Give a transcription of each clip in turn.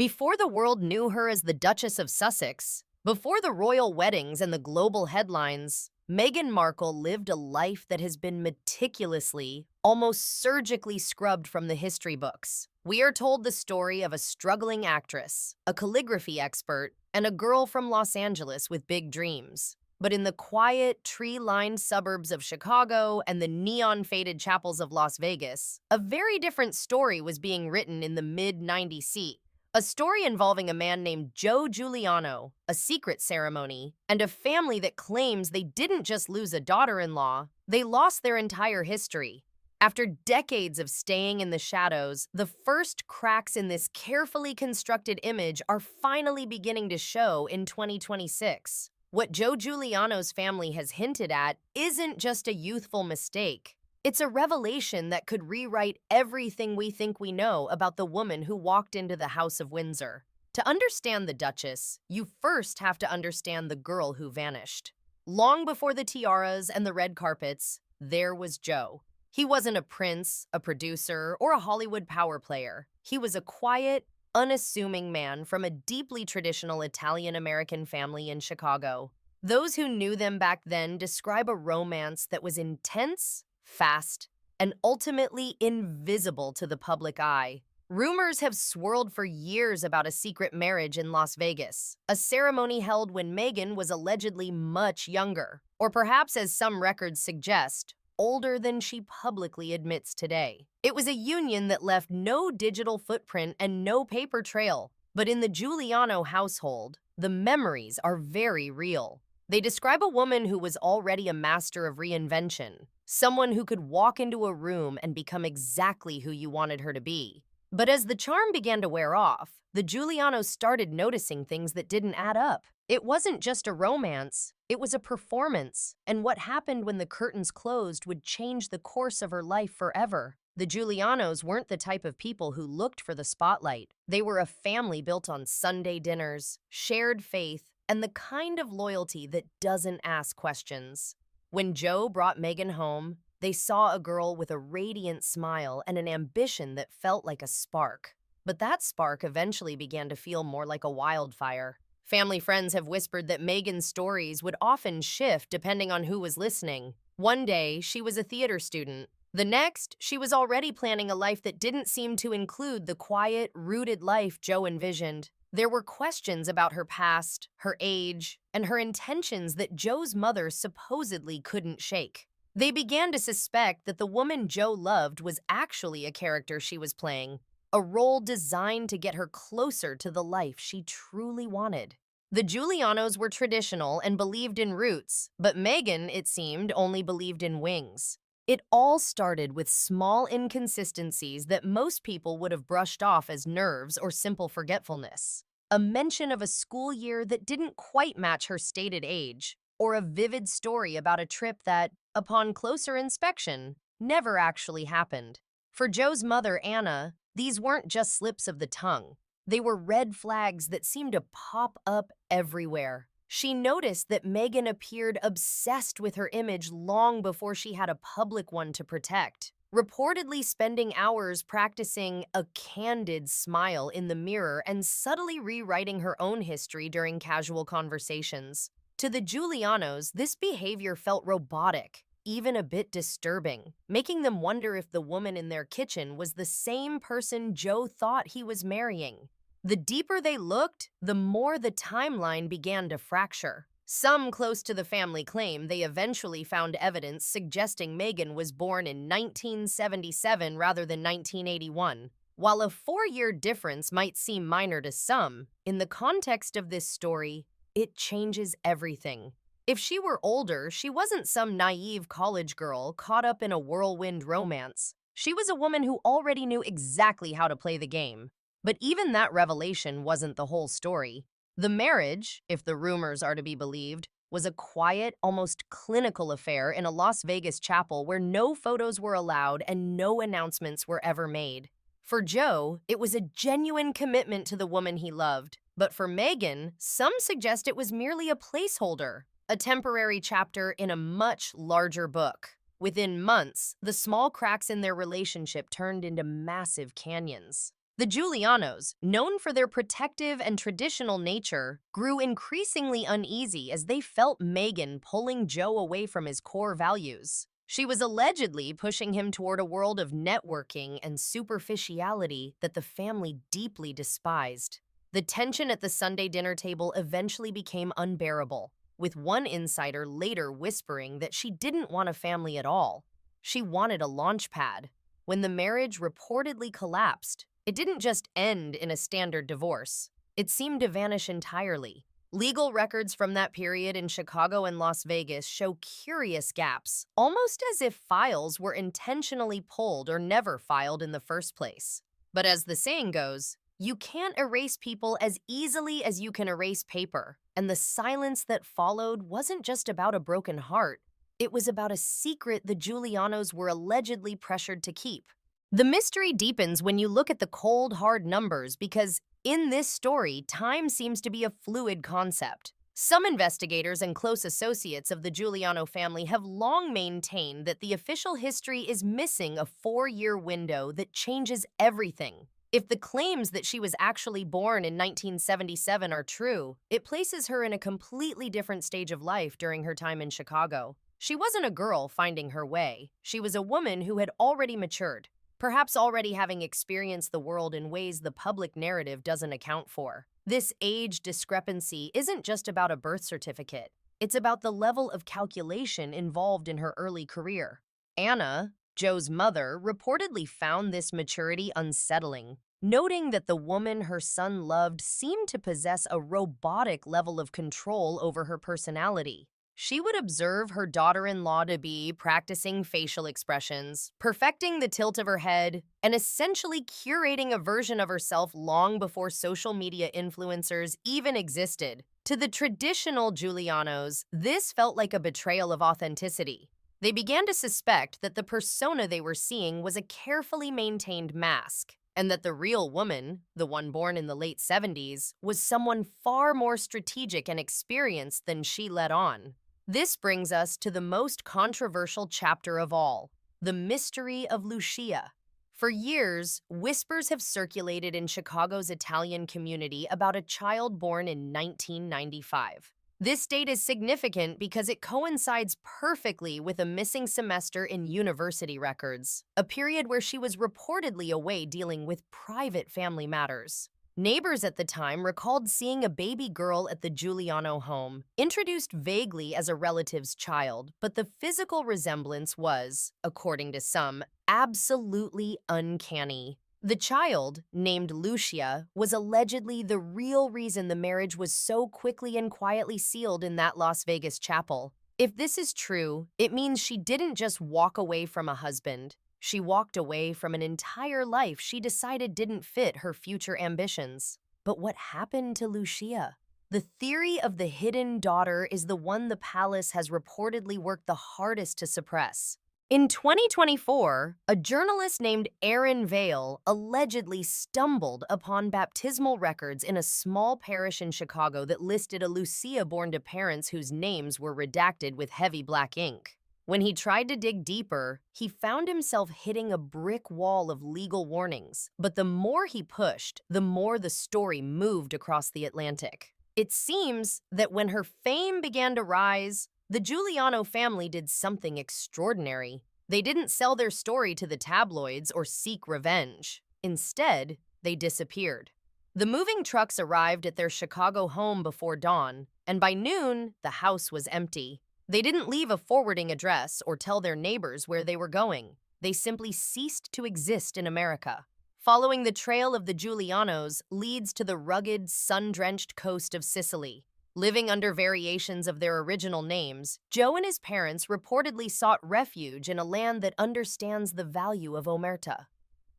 Before the world knew her as the Duchess of Sussex, before the royal weddings and the global headlines, Meghan Markle lived a life that has been meticulously, almost surgically scrubbed from the history books. We are told the story of a struggling actress, a calligraphy expert, and a girl from Los Angeles with big dreams. But in the quiet, tree-lined suburbs of Chicago and the neon-faded chapels of Las Vegas, a very different story was being written in the mid-90s. A story involving a man named Joe Giuliano, a secret ceremony, and a family that claims they didn't just lose a daughter-in-law, they lost their entire history. After decades of staying in the shadows, the first cracks in this carefully constructed image are finally beginning to show in 2026. What Joe Giuliano's family has hinted at isn't just a youthful mistake. It's a revelation that could rewrite everything we think we know about the woman who walked into the House of Windsor. To understand the Duchess, you first have to understand the girl who vanished. Long before the tiaras and the red carpets, there was Joe. He wasn't a prince, a producer, or a Hollywood power player. He was a quiet, unassuming man from a deeply traditional Italian-American family in Chicago. Those who knew them back then describe a romance that was intense, fast, and ultimately invisible to the public eye. Rumors have swirled for years about a secret marriage in Las Vegas, a ceremony held when Meghan was allegedly much younger, or perhaps, as some records suggest, older than she publicly admits today. It was a union that left no digital footprint and no paper trail, but in the Giuliano household, the memories are very real. They describe a woman who was already a master of reinvention, someone who could walk into a room and become exactly who you wanted her to be. But as the charm began to wear off, the Giulianos started noticing things that didn't add up. It wasn't just a romance, it was a performance, and what happened when the curtains closed would change the course of her life forever. The Giulianos weren't the type of people who looked for the spotlight. They were a family built on Sunday dinners, shared faith, and the kind of loyalty that doesn't ask questions. When Joe brought Meghan home, they saw a girl with a radiant smile and an ambition that felt like a spark. But that spark eventually began to feel more like a wildfire. Family friends have whispered that Meghan's stories would often shift depending on who was listening. One day, she was a theater student. The next, she was already planning a life that didn't seem to include the quiet, rooted life Joe envisioned. There were questions about her past, her age, and her intentions that Joe's mother supposedly couldn't shake. They began to suspect that the woman Joe loved was actually a character she was playing, a role designed to get her closer to the life she truly wanted. The Giulianos were traditional and believed in roots, but Meghan, it seemed, only believed in wings. It all started with small inconsistencies that most people would have brushed off as nerves or simple forgetfulness. A mention of a school year that didn't quite match her stated age, or a vivid story about a trip that, upon closer inspection, never actually happened. For Joe's mother, Anna, these weren't just slips of the tongue. They were red flags that seemed to pop up everywhere. She noticed that Meghan appeared obsessed with her image long before she had a public one to protect, reportedly spending hours practicing a candid smile in the mirror and subtly rewriting her own history during casual conversations. To the Giulianos, this behavior felt robotic, even a bit disturbing, making them wonder if the woman in their kitchen was the same person Joe thought he was marrying. The deeper they looked, the more the timeline began to fracture. Some close to the family claim they eventually found evidence suggesting Meghan was born in 1977 rather than 1981. While a 4-year difference might seem minor to some, in the context of this story, it changes everything. If she were older, she wasn't some naive college girl caught up in a whirlwind romance. She was a woman who already knew exactly how to play the game. But even that revelation wasn't the whole story. The marriage, if the rumors are to be believed, was a quiet, almost clinical affair in a Las Vegas chapel where no photos were allowed and no announcements were ever made. For Joe, it was a genuine commitment to the woman he loved. But for Meghan, some suggest it was merely a placeholder, a temporary chapter in a much larger book. Within months, the small cracks in their relationship turned into massive canyons. The Giulianos, known for their protective and traditional nature, grew increasingly uneasy as they felt Meghan pulling Joe away from his core values. She was allegedly pushing him toward a world of networking and superficiality that the family deeply despised. The tension at the Sunday dinner table eventually became unbearable, with one insider later whispering that she didn't want a family at all. She wanted a launch pad. When the marriage reportedly collapsed, it didn't just end in a standard divorce. It seemed to vanish entirely. Legal records from that period in Chicago and Las Vegas show curious gaps, almost as if files were intentionally pulled or never filed in the first place. But as the saying goes, you can't erase people as easily as you can erase paper. And the silence that followed wasn't just about a broken heart. It was about a secret the Giulianos were allegedly pressured to keep. The mystery deepens when you look at the cold, hard numbers because in this story, time seems to be a fluid concept. Some investigators and close associates of the Giuliano family have long maintained that the official history is missing a 4-year window that changes everything. If the claims that she was actually born in 1977 are true, it places her in a completely different stage of life during her time in Chicago. She wasn't a girl finding her way. She was a woman who had already matured, perhaps already having experienced the world in ways the public narrative doesn't account for. This age discrepancy isn't just about a birth certificate. It's about the level of calculation involved in her early career. Anna, Joe's mother, reportedly found this maturity unsettling, noting that the woman her son loved seemed to possess a robotic level of control over her personality. She would observe her daughter-in-law to be practicing facial expressions, perfecting the tilt of her head, and essentially curating a version of herself long before social media influencers even existed. To the traditional Giulianos, this felt like a betrayal of authenticity. They began to suspect that the persona they were seeing was a carefully maintained mask, and that the real woman, the one born in the late 70s, was someone far more strategic and experienced than she let on. This brings us to the most controversial chapter of all, the mystery of Lucia. For years, whispers have circulated in Chicago's Italian community about a child born in 1995. This date is significant because it coincides perfectly with a missing semester in university records, a period where she was reportedly away dealing with private family matters. Neighbors at the time recalled seeing a baby girl at the Giuliano home, introduced vaguely as a relative's child, but the physical resemblance was, according to some, absolutely uncanny. The child, named Lucia, was allegedly the real reason the marriage was so quickly and quietly sealed in that Las Vegas chapel. If this is true, it means she didn't just walk away from a husband. She walked away from an entire life she decided didn't fit her future ambitions. But what happened to Lucia? The theory of the hidden daughter is the one the palace has reportedly worked the hardest to suppress. In 2024, a journalist named Aaron Vale allegedly stumbled upon baptismal records in a small parish in Chicago that listed a Lucia born to parents whose names were redacted with heavy black ink. When he tried to dig deeper, he found himself hitting a brick wall of legal warnings. But the more he pushed, the more the story moved across the Atlantic. It seems that when her fame began to rise, the Giuliano family did something extraordinary. They didn't sell their story to the tabloids or seek revenge. Instead, they disappeared. The moving trucks arrived at their Chicago home before dawn, and by noon, the house was empty. They didn't leave a forwarding address or tell their neighbors where they were going. They simply ceased to exist in America. Following the trail of the Giulianos leads to the rugged, sun-drenched coast of Sicily. Living under variations of their original names, Joe and his parents reportedly sought refuge in a land that understands the value of omerta,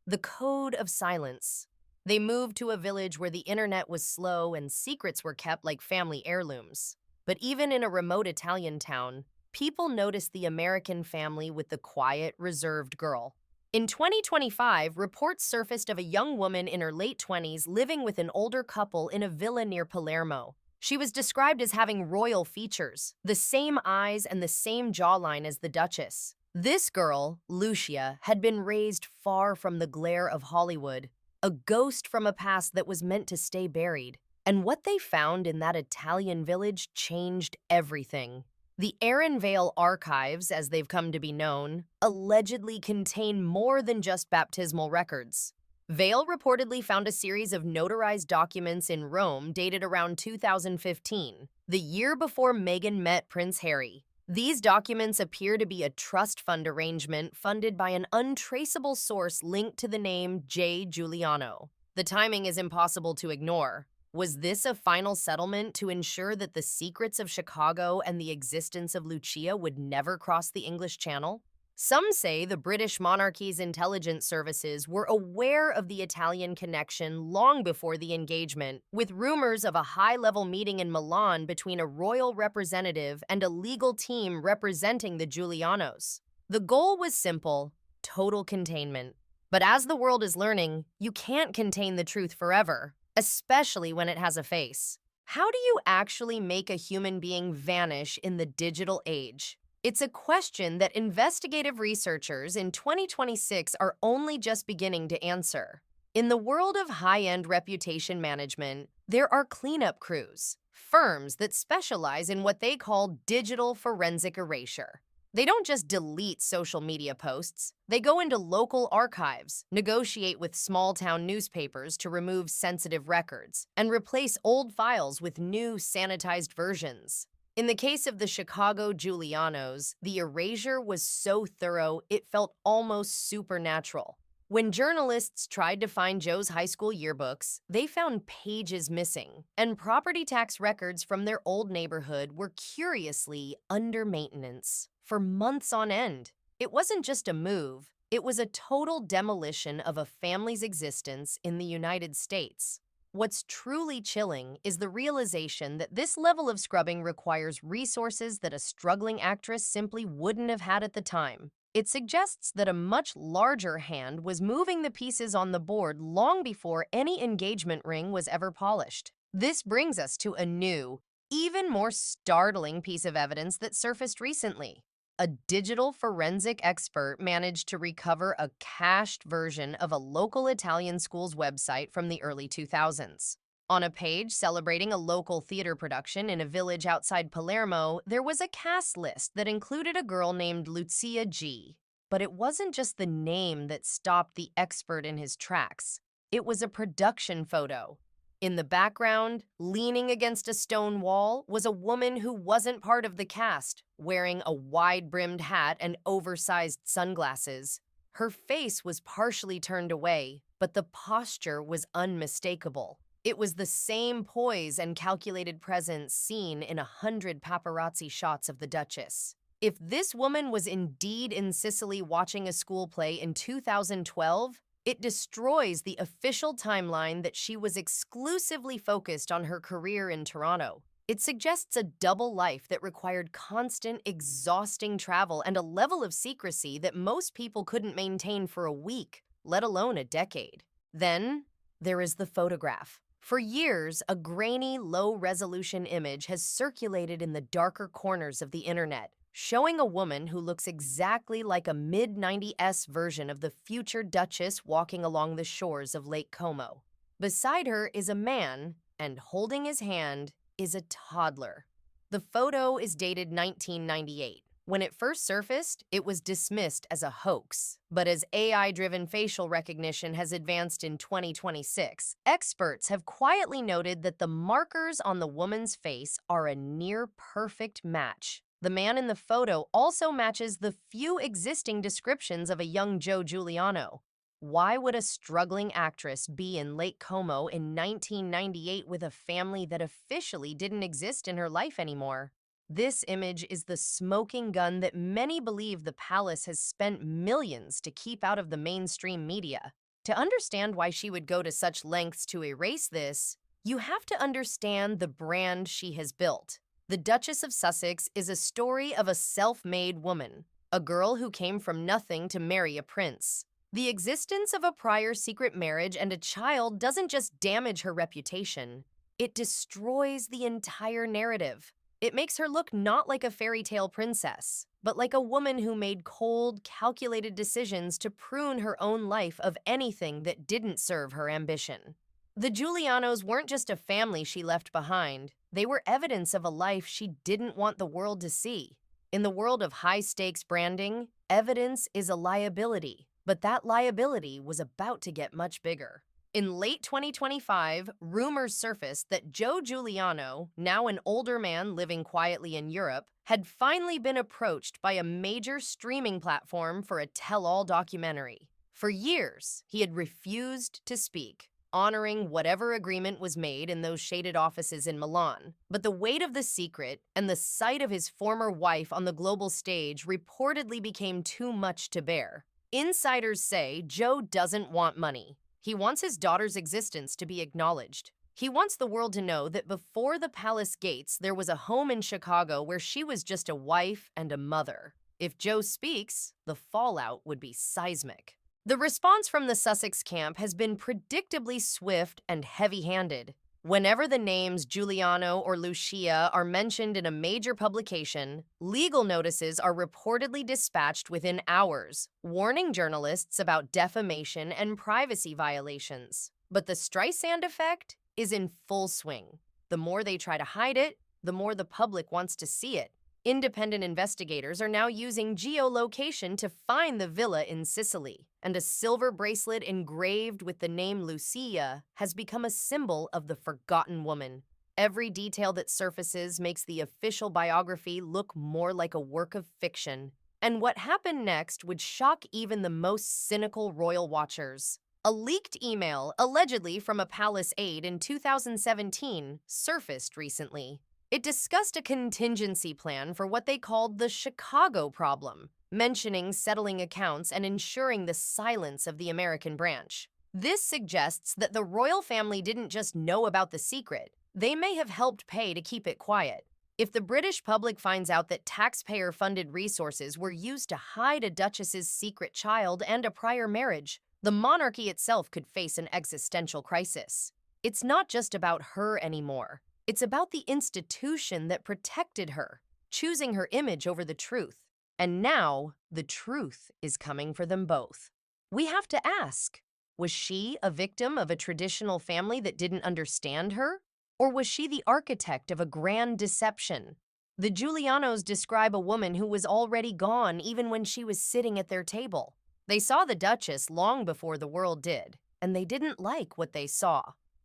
the code of silence. They moved to a village where the internet was slow and secrets were kept like family heirlooms. But even in a remote Italian town, people noticed the American family with the quiet, reserved girl. In 2025, reports surfaced of a young woman in her late 20s living with an older couple in a villa near Palermo. She was described as having royal features, the same eyes and the same jawline as the Duchess. This girl, Lucia, had been raised far from the glare of Hollywood. a ghost from a past that was meant to stay buried. And what they found in that Italian village changed everything. The Arran Vale archives, as they've come to be known, allegedly contain more than just baptismal records. Vale reportedly found a series of notarized documents in Rome dated around 2015, the year before Meghan met Prince Harry. These documents appear to be a trust fund arrangement funded by an untraceable source linked to the name Joe Giuliano. The timing is impossible to ignore. Was this a final settlement to ensure that the secrets of Chicago and the existence of Lucia would never cross the English Channel? Some say the British monarchy's intelligence services were aware of the Italian connection long before the engagement, with rumors of a high-level meeting in Milan between a royal representative and a legal team representing the Giulianos. The goal was simple: total containment. But as the world is learning, you can't contain the truth forever, especially when it has a face. How do you actually make a human being vanish in the digital age? It's a question that investigative researchers in 2026 are only just beginning to answer. In the world of high-end reputation management, there are cleanup crews, firms that specialize in what they call digital forensic erasure. They don't just delete social media posts. They go into local archives, negotiate with small-town newspapers to remove sensitive records, and replace old files with new, sanitized versions. In the case of the Chicago Giulianos, the erasure was so thorough it felt almost supernatural. When journalists tried to find Joe's high school yearbooks, they found pages missing, and property tax records from their old neighborhood were curiously under maintenance for months on end. It wasn't just a move, it was a total demolition of a family's existence in the United States. What's truly chilling is the realization that this level of scrubbing requires resources that a struggling actress simply wouldn't have had at the time. It suggests that a much larger hand was moving the pieces on the board long before any engagement ring was ever polished. This brings us to a new, even more startling piece of evidence that surfaced recently. A digital forensic expert managed to recover a cached version of a local Italian school's website from the early 2000s. On a page celebrating a local theater production in a village outside Palermo, there was a cast list that included a girl named Lucia G. But it wasn't just the name that stopped the expert in his tracks. It was a production photo. In the background, leaning against a stone wall, was a woman who wasn't part of the cast, wearing a wide-brimmed hat and oversized sunglasses. Her face was partially turned away, but the posture was unmistakable. It was the same poise and calculated presence seen in 100 paparazzi shots of the Duchess. If this woman was indeed in Sicily watching a school play in 2012, it destroys the official timeline that she was exclusively focused on her career in Toronto. It suggests a double life that required constant, exhausting travel and a level of secrecy that most people couldn't maintain for a week, let alone a decade. Then, there is the photograph. For years, a grainy, low-resolution image has circulated in the darker corners of the internet, showing a woman who looks exactly like a mid-90s version of the future Duchess walking along the shores of Lake Como. Beside her is a man, and holding his hand is a toddler. The photo is dated 1998. When it first surfaced, it was dismissed as a hoax. But as AI-driven facial recognition has advanced in 2026, experts have quietly noted that the markers on the woman's face are a near-perfect match. The man in the photo also matches the few existing descriptions of a young Joe Giuliano. Why would a struggling actress be in Lake Como in 1998 with a family that officially didn't exist in her life anymore? This image is the smoking gun that many believe the palace has spent millions to keep out of the mainstream media. To understand why she would go to such lengths to erase this, you have to understand the brand she has built. The Duchess of Sussex is a story of a self-made woman, a girl who came from nothing to marry a prince. The existence of a prior secret marriage and a child doesn't just damage her reputation, it destroys the entire narrative. It makes her look not like a fairy tale princess, but like a woman who made cold, calculated decisions to prune her own life of anything that didn't serve her ambition. The Giulianos weren't just a family she left behind, they were evidence of a life she didn't want the world to see. In the world of high-stakes branding, evidence is a liability, but that liability was about to get much bigger. In late 2025, rumors surfaced that Joe Giuliano, now an older man living quietly in Europe, had finally been approached by a major streaming platform for a tell-all documentary. For years, he had refused to speak, honoring whatever agreement was made in those shaded offices in Milan. But the weight of the secret and the sight of his former wife on the global stage reportedly became too much to bear. Insiders say Joe doesn't want money. He wants his daughter's existence to be acknowledged. He wants the world to know that before the palace gates, there was a home in Chicago where she was just a wife and a mother. If Joe speaks, the fallout would be seismic. The response from the Sussex camp has been predictably swift and heavy-handed. Whenever the names Giuliano or Lucia are mentioned in a major publication, legal notices are reportedly dispatched within hours, warning journalists about defamation and privacy violations. But the Streisand effect is in full swing. The more they try to hide it, the more the public wants to see it. Independent investigators are now using geolocation to find the villa in Sicily, and a silver bracelet engraved with the name Lucia has become a symbol of the forgotten woman. Every detail that surfaces makes the official biography look more like a work of fiction. And what happened next would shock even the most cynical royal watchers. A leaked email, allegedly from a palace aide in 2017, surfaced recently. It discussed a contingency plan for what they called the Chicago problem, mentioning settling accounts and ensuring the silence of the American branch. This suggests that the royal family didn't just know about the secret, they may have helped pay to keep it quiet. If the British public finds out that taxpayer-funded resources were used to hide a duchess's secret child and a prior marriage, the monarchy itself could face an existential crisis. It's not just about her anymore. It's about the institution that protected her, choosing her image over the truth. And now, the truth is coming for them both. We have to ask, was she a victim of a traditional family that didn't understand her? Or was she the architect of a grand deception? The Giulianos describe a woman who was already gone even when she was sitting at their table. They saw the Duchess long before the world did, and they didn't like what they saw.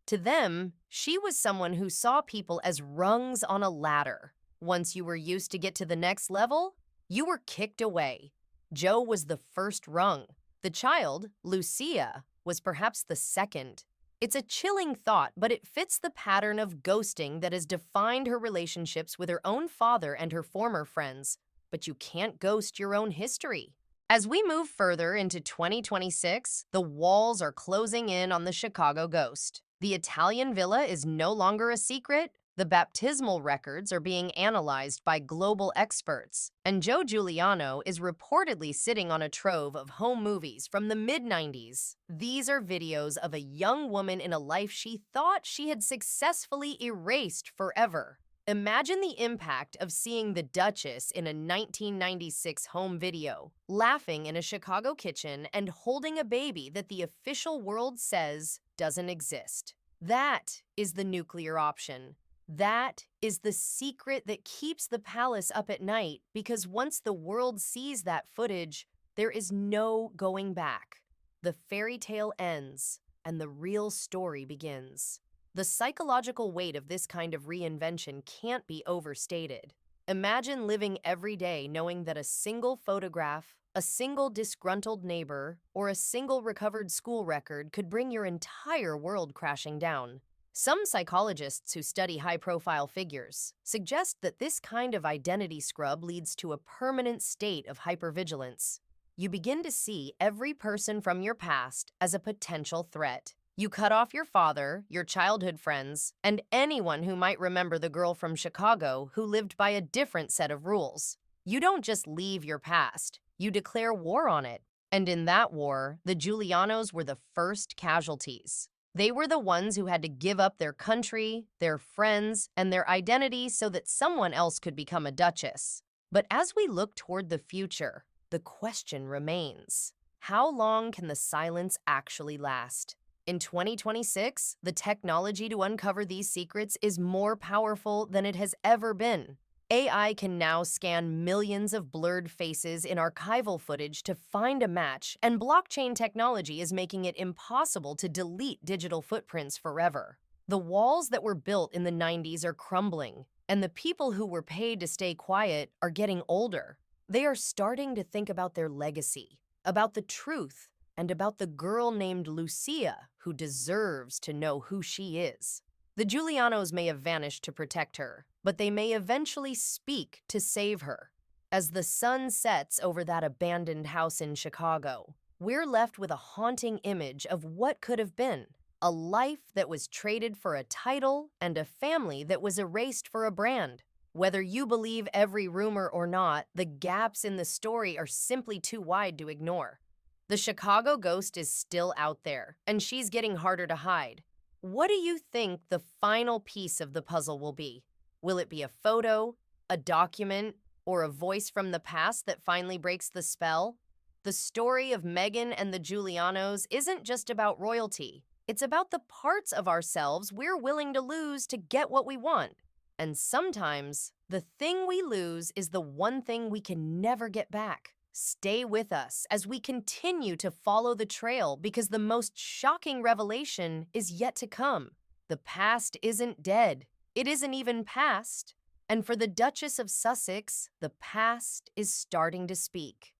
To them, she was someone who saw people as rungs on a ladder. Once you were used to get to the next level, you were kicked away. Joe was the first rung. The child, Lucia, was perhaps the second. It's a chilling thought, but it fits the pattern of ghosting that has defined her relationships with her own father and her former friends. But you can't ghost your own history. As we move further into 2026, the walls are closing in on the Chicago ghost. The Italian villa is no longer a secret. The baptismal records are being analyzed by global experts, and Joe Giuliano is reportedly sitting on a trove of home movies from the mid-90s. These are videos of a young woman in a life she thought she had successfully erased forever. Imagine the impact of seeing the Duchess in a 1996 home video, laughing in a Chicago kitchen and holding a baby that the official world says doesn't exist. That is the nuclear option. That is the secret that keeps the palace up at night, because once the world sees that footage, there is no going back. The fairy tale ends, and the real story begins. The psychological weight of this kind of reinvention can't be overstated. Imagine living every day knowing that a single photograph, a single disgruntled neighbor, or a single recovered school record could bring your entire world crashing down. Some psychologists who study high-profile figures suggest that this kind of identity scrub leads to a permanent state of hypervigilance. You begin to see every person from your past as a potential threat. You cut off your father, your childhood friends, and anyone who might remember the girl from Chicago who lived by a different set of rules. You don't just leave your past, you declare war on it. And in that war, the Giulianos were the first casualties. They were the ones who had to give up their country, their friends, and their identity so that someone else could become a duchess. But as we look toward the future, the question remains: how long can the silence actually last? In 2026, the technology to uncover these secrets is more powerful than it has ever been. AI can now scan millions of blurred faces in archival footage to find a match, and blockchain technology is making it impossible to delete digital footprints forever. The walls that were built in the 90s are crumbling, and the people who were paid to stay quiet are getting older. They are starting to think about their legacy, about the truth, and about the girl named Lucia who deserves to know who she is. The Giulianos may have vanished to protect her, but they may eventually speak to save her. As the sun sets over that abandoned house in Chicago, we're left with a haunting image of what could have been: a life that was traded for a title and a family that was erased for a brand. Whether you believe every rumor or not, the gaps in the story are simply too wide to ignore. The Chicago ghost is still out there, and she's getting harder to hide. What do you think the final piece of the puzzle will be? Will it be a photo, a document, or a voice from the past that finally breaks the spell? The story of Meghan and the Giulianos isn't just about royalty. It's about the parts of ourselves we're willing to lose to get what we want. And sometimes, the thing we lose is the one thing we can never get back. Stay with us as we continue to follow the trail, because the most shocking revelation is yet to come. The past isn't dead. It isn't even past. And for the Duchess of Sussex, the past is starting to speak.